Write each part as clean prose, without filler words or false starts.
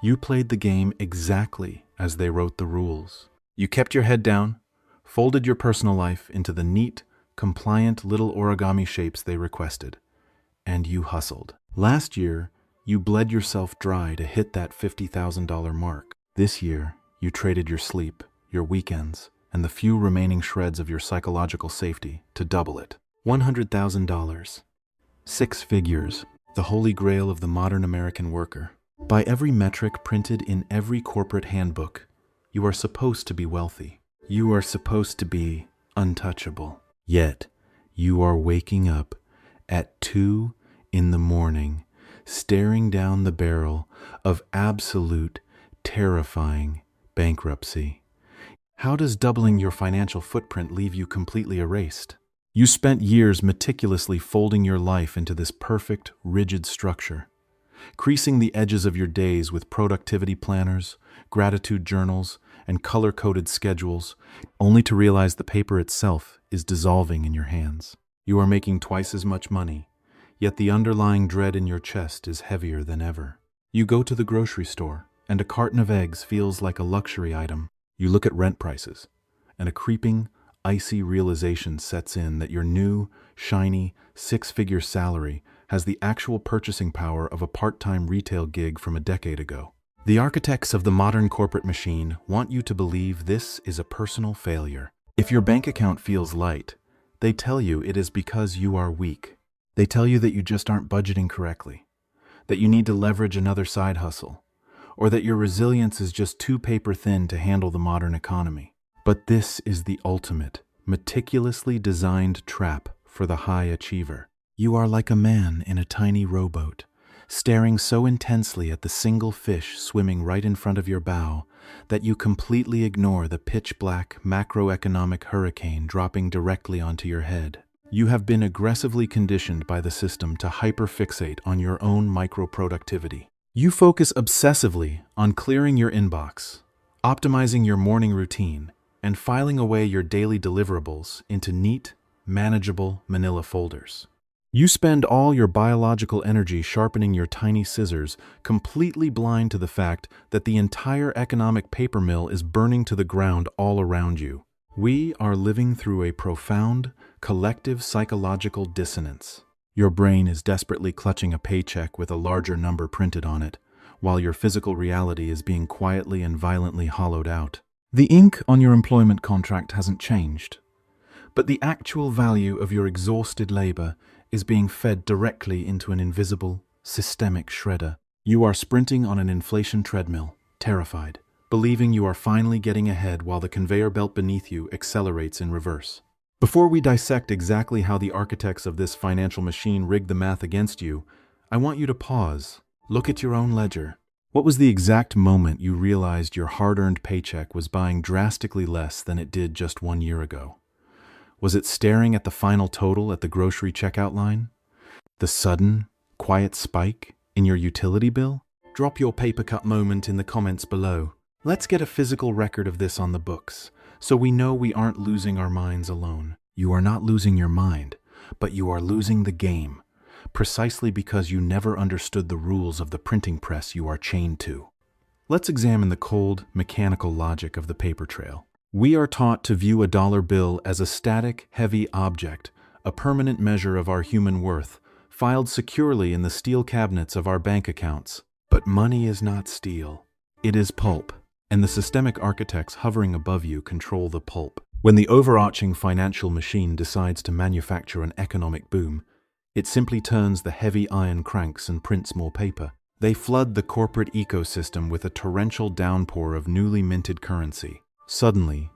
You played the game exactly as they wrote the rules. You kept your head down, folded your personal life into the neat, compliant little origami shapes they requested, and you hustled. Last year, you bled yourself dry to hit that $50,000 mark. This year, you traded your sleep, your weekends, and the few remaining shreds of your psychological safety to double it. $100,000. 6 figures, the holy grail of the modern American worker. By every metric printed in every corporate handbook, you are supposed to be wealthy. You are supposed to be untouchable. Yet, you are waking up at 2 in the morning, staring down the barrel of absolute, terrifying bankruptcy. How does doubling your financial footprint leave you completely erased? You spent years meticulously folding your life into this perfect, rigid structure, creasing the edges of your days with productivity planners, gratitude journals, and color-coded schedules, only to realize the paper itself is dissolving in your hands. You are making twice as much money, yet the underlying dread in your chest is heavier than ever. You go to the grocery store, and a carton of eggs feels like a luxury item. You look at rent prices, and a creeping, icy realization sets in that your new, shiny, 6-figure salary has the actual purchasing power of a part-time retail gig from a decade ago. The architects of the modern corporate machine want you to believe this is a personal failure. If your bank account feels light, they tell you it is because you are weak. They tell you that you just aren't budgeting correctly, that you need to leverage another side hustle, or that your resilience is just too paper thin to handle the modern economy. But this is the ultimate, meticulously designed trap for the high achiever. You are like a man in a tiny rowboat, staring so intensely at the single fish swimming right in front of your bow that you completely ignore the pitch-black macroeconomic hurricane dropping directly onto your head. You have been aggressively conditioned by the system to hyperfixate on your own micro-productivity. You focus obsessively on clearing your inbox, optimizing your morning routine, and filing away your daily deliverables into neat, manageable manila folders. You spend all your biological energy sharpening your tiny scissors, completely blind to the fact that the entire economic paper mill is burning to the ground all around you. We are living through a profound, collective psychological dissonance. Your brain is desperately clutching a paycheck with a larger number printed on it, while your physical reality is being quietly and violently hollowed out. The ink on your employment contract hasn't changed, but the actual value of your exhausted labor is being fed directly into an invisible, systemic shredder. You are sprinting on an inflation treadmill, terrified, believing you are finally getting ahead while the conveyor belt beneath you accelerates in reverse. Before we dissect exactly how the architects of this financial machine rigged the math against you, I want you to pause, look at your own ledger. What was the exact moment you realized your hard-earned paycheck was buying drastically less than it did just 1 year ago? Was it staring at the final total at the grocery checkout line? The sudden, quiet spike in your utility bill? Drop your paper cut moment in the comments below. Let's get a physical record of this on the books, so we know we aren't losing our minds alone. You are not losing your mind, but you are losing the game, precisely because you never understood the rules of the printing press you are chained to. Let's examine the cold, mechanical logic of the paper trail. We are taught to view a dollar bill as a static, heavy object, a permanent measure of our human worth, filed securely in the steel cabinets of our bank accounts. But money is not steel. It is pulp, and the systemic architects hovering above you control the pulp. When the overarching financial machine decides to manufacture an economic boom, it simply turns the heavy iron cranks and prints more paper. They flood the corporate ecosystem with a torrential downpour of newly minted currency. Suddenly,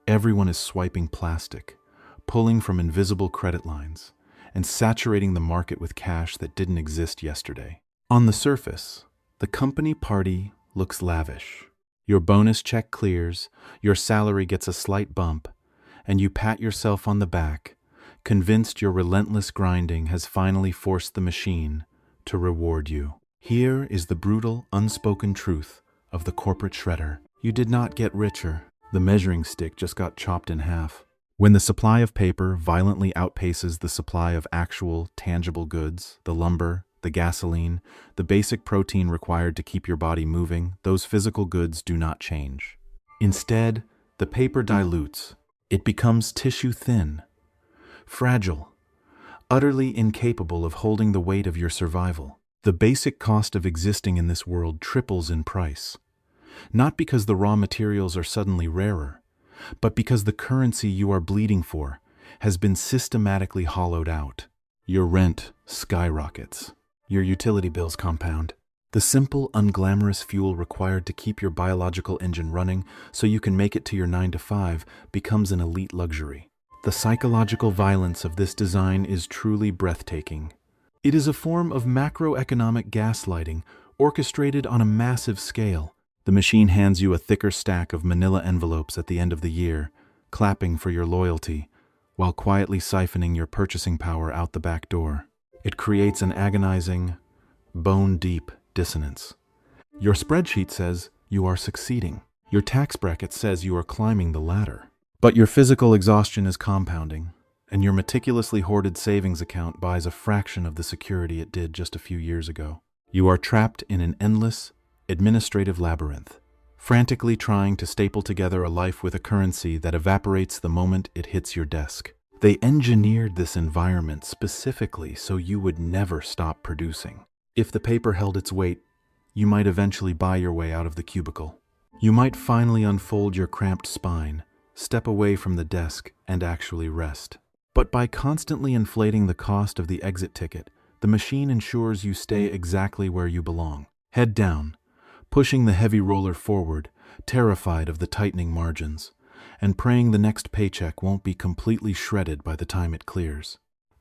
everyone is swiping plastic, pulling from invisible credit lines, and saturating the market with cash that didn't exist yesterday. On the surface, the company party looks lavish. Your bonus check clears, your salary gets a slight bump, and you pat yourself on the back, convinced your relentless grinding has finally forced the machine to reward you. Here is the brutal, unspoken truth of the corporate shredder. You did not get richer. The measuring stick just got chopped in half. When the supply of paper violently outpaces the supply of actual, tangible goods, the lumber, the gasoline, the basic protein required to keep your body moving, those physical goods do not change. Instead, the paper dilutes. It becomes tissue thin, fragile, utterly incapable of holding the weight of your survival. The basic cost of existing in this world triples in price, not because the raw materials are suddenly rarer, but because the currency you are bleeding for has been systematically hollowed out. Your rent skyrockets. Your utility bills compound. The simple, unglamorous fuel required to keep your biological engine running so you can make it to your 9 to 5 becomes an elite luxury. The psychological violence of this design is truly breathtaking. It is a form of macroeconomic gaslighting orchestrated on a massive scale. The machine hands you a thicker stack of manila envelopes at the end of the year, clapping for your loyalty, while quietly siphoning your purchasing power out the back door. It creates an agonizing, bone-deep dissonance. Your spreadsheet says you are succeeding. Your tax bracket says you are climbing the ladder. But your physical exhaustion is compounding, and your meticulously hoarded savings account buys a fraction of the security it did just a few years ago. You are trapped in an endless, administrative labyrinth, frantically trying to staple together a life with a currency that evaporates the moment it hits your desk. They engineered this environment specifically so you would never stop producing. If the paper held its weight, you might eventually buy your way out of the cubicle. You might finally unfold your cramped spine, step away from the desk, and actually rest. But by constantly inflating the cost of the exit ticket, the machine ensures you stay exactly where you belong. Head down, pushing the heavy roller forward, terrified of the tightening margins, and praying the next paycheck won't be completely shredded by the time it clears.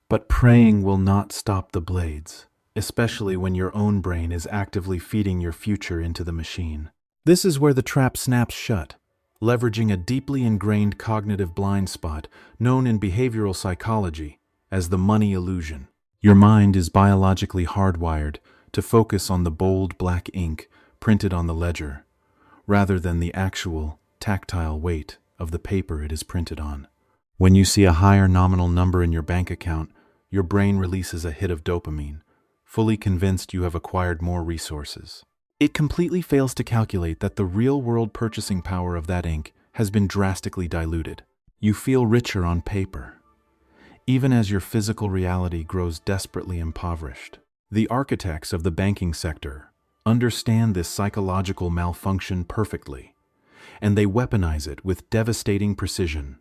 But praying will not stop the blades, especially when your own brain is actively feeding your future into the machine. This is where the trap snaps shut, leveraging a deeply ingrained cognitive blind spot known in behavioral psychology as the money illusion. Your mind is biologically hardwired to focus on the bold black ink printed on the ledger, rather than the actual, tactile weight of the paper it is printed on. When you see a higher nominal number in your bank account, your brain releases a hit of dopamine, fully convinced you have acquired more resources. It completely fails to calculate that the real-world purchasing power of that ink has been drastically diluted. You feel richer on paper, even as your physical reality grows desperately impoverished. The architects of the banking sector understand this psychological malfunction perfectly, and they weaponize it with devastating precision.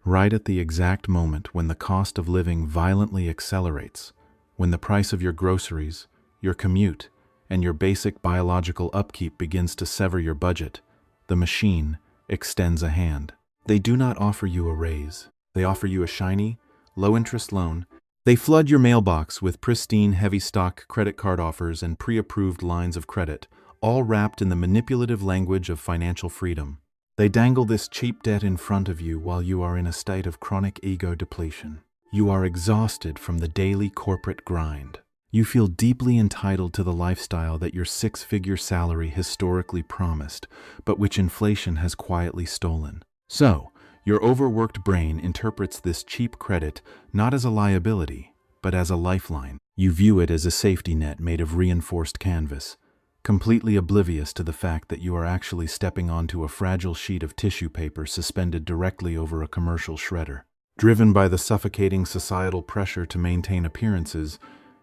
Right at the exact moment when the cost of living violently accelerates, when the price of your groceries, your commute, and your basic biological upkeep begins to sever your budget, the machine extends a hand. They do not offer you a raise. They offer you a shiny, low-interest loan. They flood your mailbox with pristine, heavy-stock credit card offers and pre-approved lines of credit, all wrapped in the manipulative language of financial freedom. They dangle this cheap debt in front of you while you are in a state of chronic ego depletion. You are exhausted from the daily corporate grind. You feel deeply entitled to the lifestyle that your six-figure salary historically promised, but which inflation has quietly stolen. So, your overworked brain interprets this cheap credit not as a liability, but as a lifeline. You view it as a safety net made of reinforced canvas, completely oblivious to the fact that you are actually stepping onto a fragile sheet of tissue paper suspended directly over a commercial shredder. Driven by the suffocating societal pressure to maintain appearances,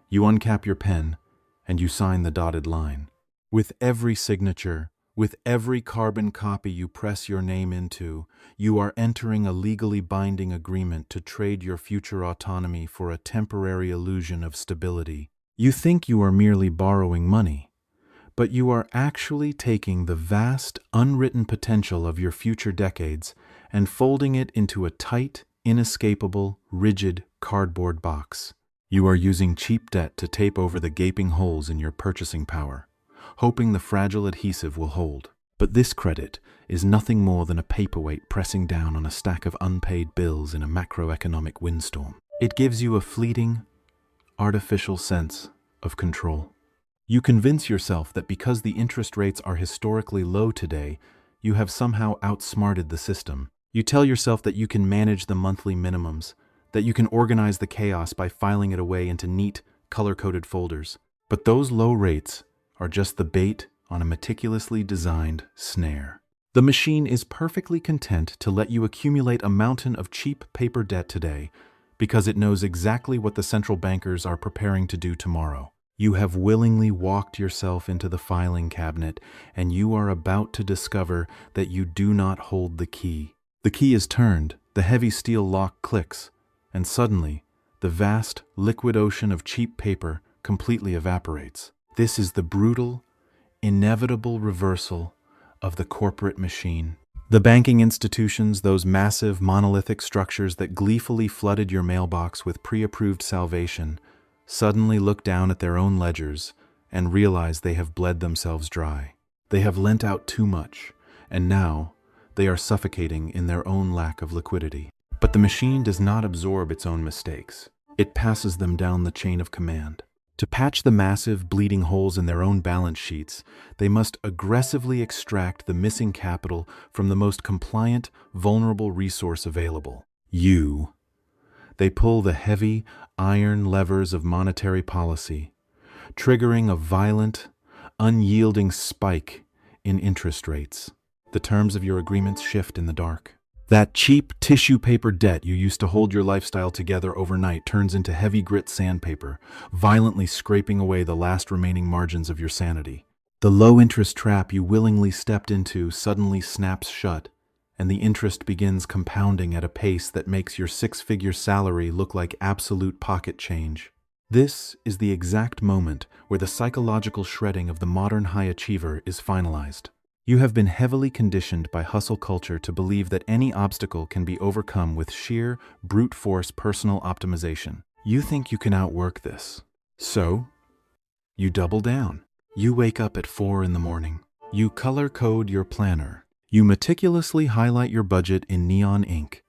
you uncap your pen and you sign the dotted line. With every signature, with every carbon copy you press your name into, you are entering a legally binding agreement to trade your future autonomy for a temporary illusion of stability. You think you are merely borrowing money, but you are actually taking the vast, unwritten potential of your future decades and folding it into a tight, inescapable, rigid cardboard box. You are using cheap debt to tape over the gaping holes in your purchasing power, hoping the fragile adhesive will hold. But this credit is nothing more than a paperweight pressing down on a stack of unpaid bills in a macroeconomic windstorm. It gives you a fleeting, artificial sense of control. You convince yourself that because the interest rates are historically low today, you have somehow outsmarted the system. You tell yourself that you can manage the monthly minimums, that you can organize the chaos by filing it away into neat, color-coded folders. But those low rates are just the bait on a meticulously designed snare. The machine is perfectly content to let you accumulate a mountain of cheap paper debt today because it knows exactly what the central bankers are preparing to do tomorrow. You have willingly walked yourself into the filing cabinet, and you are about to discover that you do not hold the key. The key is turned, the heavy steel lock clicks, and suddenly, the vast, liquid ocean of cheap paper completely evaporates. This is the brutal, inevitable reversal of the corporate machine. The banking institutions, those massive, monolithic structures that gleefully flooded your mailbox with pre-approved salvation, suddenly look down at their own ledgers and realize they have bled themselves dry. They have lent out too much, and now they are suffocating in their own lack of liquidity. But the machine does not absorb its own mistakes. It passes them down the chain of command. To patch the massive, bleeding holes in their own balance sheets, they must aggressively extract the missing capital from the most compliant, vulnerable resource available: you. They pull the heavy, iron levers of monetary policy, triggering a violent, unyielding spike in interest rates. The terms of your agreements shift in the dark. That cheap tissue paper debt you used to hold your lifestyle together overnight turns into heavy grit sandpaper, violently scraping away the last remaining margins of your sanity. The low-interest trap you willingly stepped into suddenly snaps shut, and the interest begins compounding at a pace that makes your six-figure salary look like absolute pocket change. This is the exact moment where the psychological shredding of the modern high achiever is finalized. You have been heavily conditioned by hustle culture to believe that any obstacle can be overcome with sheer, brute force personal optimization. You think you can outwork this. So, you double down. You wake up at 4 in the morning. You color code your planner. You meticulously highlight your budget in neon ink,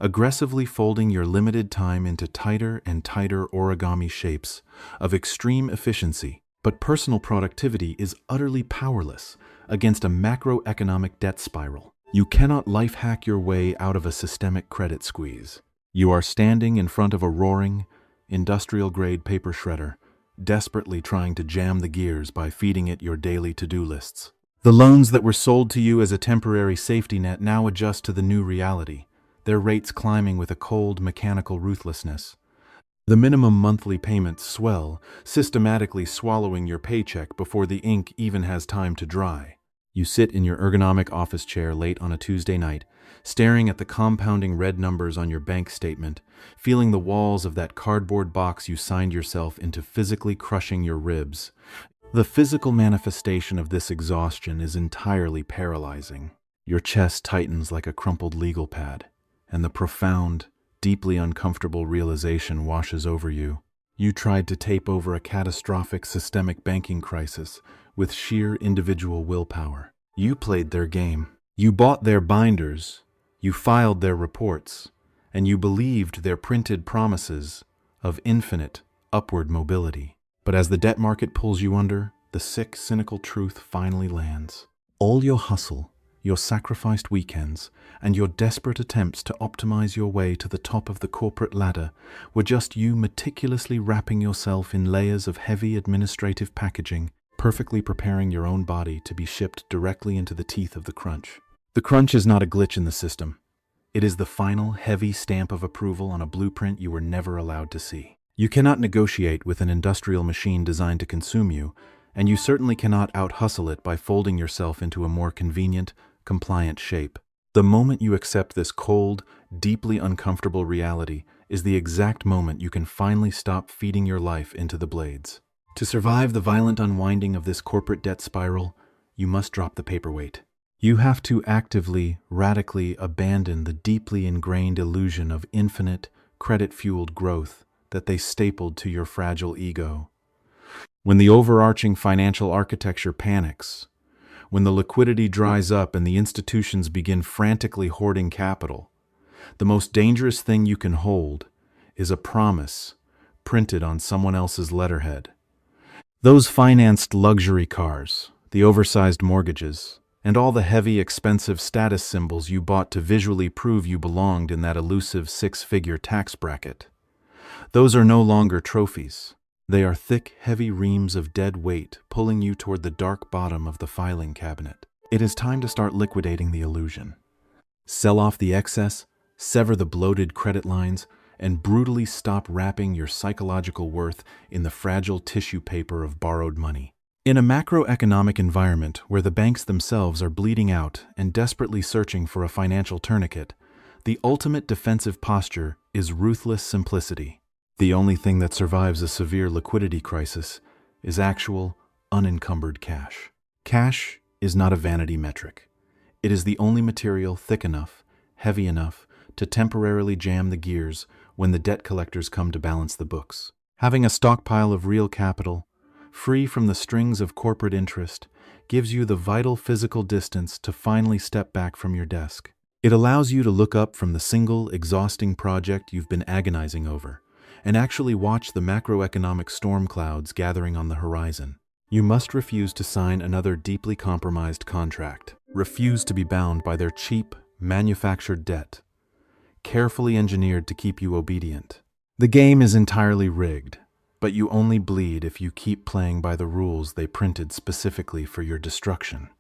aggressively folding your limited time into tighter and tighter origami shapes of extreme efficiency. But personal productivity is utterly powerless against a macroeconomic debt spiral. You cannot life hack your way out of a systemic credit squeeze. You are standing in front of a roaring, industrial-grade paper shredder, desperately trying to jam the gears by feeding it your daily to-do lists. The loans that were sold to you as a temporary safety net now adjust to the new reality, their rates climbing with a cold, mechanical ruthlessness. The minimum monthly payments swell, systematically swallowing your paycheck before the ink even has time to dry. You sit in your ergonomic office chair late on a Tuesday night, staring at the compounding red numbers on your bank statement, feeling the walls of that cardboard box you signed yourself into physically crushing your ribs. The physical manifestation of this exhaustion is entirely paralyzing. Your chest tightens like a crumpled legal pad, and the profound, deeply uncomfortable realization washes over you. You tried to tape over a catastrophic systemic banking crisis with sheer individual willpower. You played their game. You bought their binders, you filed their reports, and you believed their printed promises of infinite upward mobility. But as the debt market pulls you under, the sick, cynical truth finally lands. All your hustle, your sacrificed weekends, and your desperate attempts to optimize your way to the top of the corporate ladder were just you meticulously wrapping yourself in layers of heavy administrative packaging, perfectly preparing your own body to be shipped directly into the teeth of the crunch. The crunch is not a glitch in the system. It is the final, heavy stamp of approval on a blueprint you were never allowed to see. You cannot negotiate with an industrial machine designed to consume you, and you certainly cannot out-hustle it by folding yourself into a more convenient, compliant shape. The moment you accept this cold, deeply uncomfortable reality is the exact moment you can finally stop feeding your life into the blades. To survive the violent unwinding of this corporate debt spiral, you must drop the paperweight. You have to actively, radically abandon the deeply ingrained illusion of infinite, credit-fueled growth that they stapled to your fragile ego. When the overarching financial architecture panics, when the liquidity dries up and the institutions begin frantically hoarding capital, the most dangerous thing you can hold is a promise printed on someone else's letterhead. Those financed luxury cars, the oversized mortgages, and all the heavy, expensive status symbols you bought to visually prove you belonged in that elusive six-figure tax bracket. Those are no longer trophies. They are thick, heavy reams of dead weight pulling you toward the dark bottom of the filing cabinet. It is time to start liquidating the illusion. Sell off the excess, sever the bloated credit lines, and brutally stop wrapping your psychological worth in the fragile tissue paper of borrowed money. In a macroeconomic environment where the banks themselves are bleeding out and desperately searching for a financial tourniquet, the ultimate defensive posture is ruthless simplicity. The only thing that survives a severe liquidity crisis is actual, unencumbered cash. Cash is not a vanity metric. It is the only material thick enough, heavy enough, to temporarily jam the gears when the debt collectors come to balance the books. Having a stockpile of real capital, free from the strings of corporate interest, gives you the vital physical distance to finally step back from your desk. It allows you to look up from the single, exhausting project you've been agonizing over, and actually watch the macroeconomic storm clouds gathering on the horizon. You must refuse to sign another deeply compromised contract. Refuse to be bound by their cheap, manufactured debt, carefully engineered to keep you obedient. The game is entirely rigged, but you only bleed if you keep playing by the rules they printed specifically for your destruction.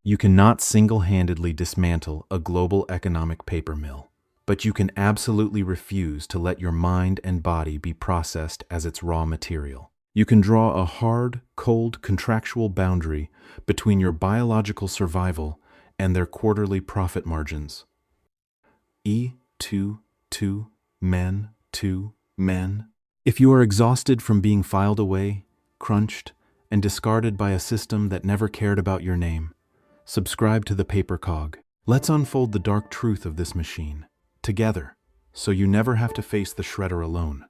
You cannot single-handedly dismantle a global economic paper mill, but you can absolutely refuse to let your mind and body be processed as its raw material. You can draw a hard, cold, contractual boundary between your biological survival and their quarterly profit margins. E2 men to men. If you are exhausted from being filed away, crunched, and discarded by a system that never cared about your name, subscribe to the paper cog. Let's unfold the dark truth of this machine, together, so you never have to face the shredder alone.